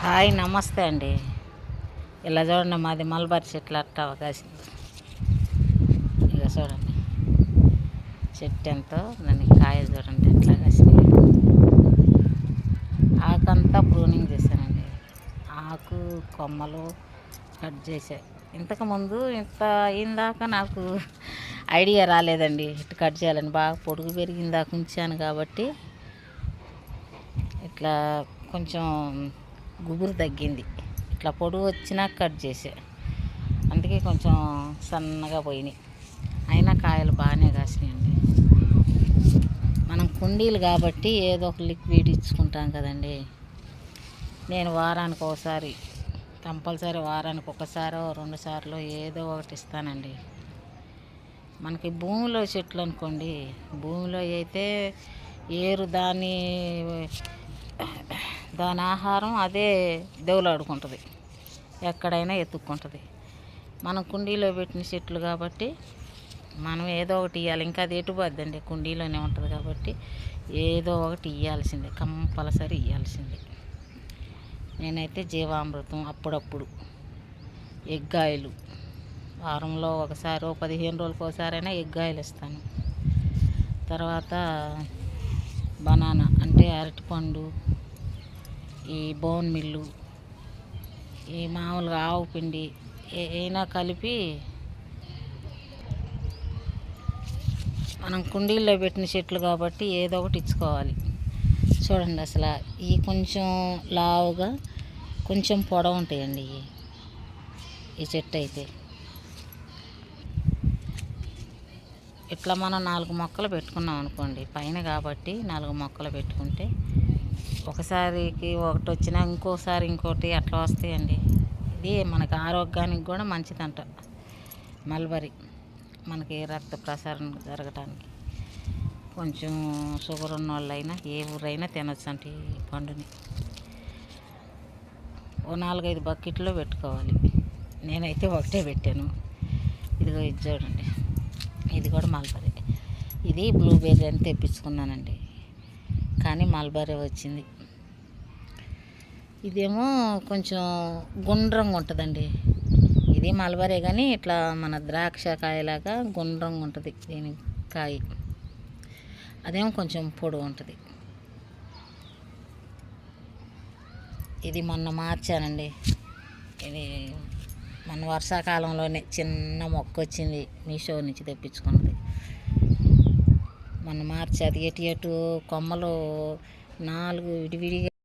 Hi నమస్తే అండి. ఇలా చూడండి, మాది మల్బరీ చెట్లు అట్ట కాసింది. ఇక చూడండి చెట్టు ఎంతో, దానికి కాయలు చూడండి ఎట్లా కాసినాయి. ఆకంతా ప్రూనింగ్ చేశానండి. ఆకు కొమ్మలు కట్ చేసా. ఇంతకుముందు ఇంత అయిందాక నాకు ఐడియా రాలేదండి ఇట్లా కట్ చేయాలని. బాగా పొడుగు పెరిగిందాక ఉంచాను కాబట్టి ఇట్లా కొంచెం గుబురు తగ్గింది. ఇట్లా పొడుగు వచ్చినా కట్ చేసా, అందుకే కొంచెం సన్నగా పోయినాయి. అయినా కాయలు బాగానే కాసినాయండి. మనం కుండీలు కాబట్టి ఏదో ఒక లిక్విడ్ ఇచ్చుకుంటాం కదండి. నేను వారానికి ఒకసారి, కంపల్సరీ వారానికి ఒకసారో 2 సార్లు ఏదో ఒకటి ఇస్తానండి. మనకి భూమిలో చెట్లు అనుకోండి, భూమిలో అయితే ఏరు దాని ఆహారం అదే దేవులాడుకుంటుంది, ఎక్కడైనా ఎత్తుక్కుంటుంది. మనం కుండీలో పెట్టిన చెట్లు కాబట్టి మనం ఏదో ఒకటి ఇవ్వాలి. ఇంకా అది ఎటుపోద్దండి, కుండీలోనే ఉంటుంది కాబట్టి ఏదో ఒకటి ఇవ్వాల్సిందే, కంపల్సరీ ఇవ్వాల్సిందే. నేనైతే జీవామృతం, అప్పుడప్పుడు ఎగ్గాయలు, వారంలో ఒకసారి 15 రోజులకు ఒకసారైనా ఎగ్గాయలు ఇస్తాను. తర్వాత బనానా అంటే అరటిపండు, ఈ బోన్ మిల్లు, ఈ మామూలుగా ఆవు పిండి అయినా కలిపి మనం కుండీల్లో పెట్టిన చెట్లు కాబట్టి ఏదో ఒకటి ఇచ్చుకోవాలి. చూడండి అసలు ఈ కొంచెం లావుగా కొంచెం పొడవు ఉంటాయండి ఈ చెట్టు అయితే. ఇట్లా మనం 4 మొక్కలు పెట్టుకున్నాం అనుకోండి, పైన కాబట్టి 4 మొక్కలు పెట్టుకుంటే ఒకసారికి ఒకటి వచ్చినా ఇంకోసారి ఇంకోటి అట్లా వస్తాయండి. ఇది మనకి ఆరోగ్యానికి కూడా మంచిదంట మల్బరీ. మనకి రక్త ప్రసారం జరగటానికి, కొంచెం షుగర్ ఉన్న వాళ్ళైనా ఏ ఊరైనా తినొచ్చు అంటే ఈ పండుని. ఓ 4-5 బకెట్లో పెట్టుకోవాలి. నేనైతే ఒకటే పెట్టాను. ఇదిగో ఇది చూడండి, ఇది కూడా మల్బరీ. ఇది బ్లూబెర్రీ అని తెప్పించుకున్నానండి, కానీ మల్బరీ వచ్చింది. ఇదేమో కొంచెం గుండ్రంగా ఉంటుందండి. ఇది మల్బరీ కానీ ఇట్లా మన ద్రాక్ష కాయలాగా గుండ్రంగా ఉంటుంది దీని కాయ. అదేమో కొంచెం పొడుగు ఉంటుంది. ఇది మొన్న మార్చానండి. ఇది మన వర్షాకాలంలోనే చిన్న మొక్క వచ్చింది, మీషో నుంచి తెప్పించుకున్నది. మొన్న మార్చి అది ఎటు కొమ్మలు 4 విడివిడిగా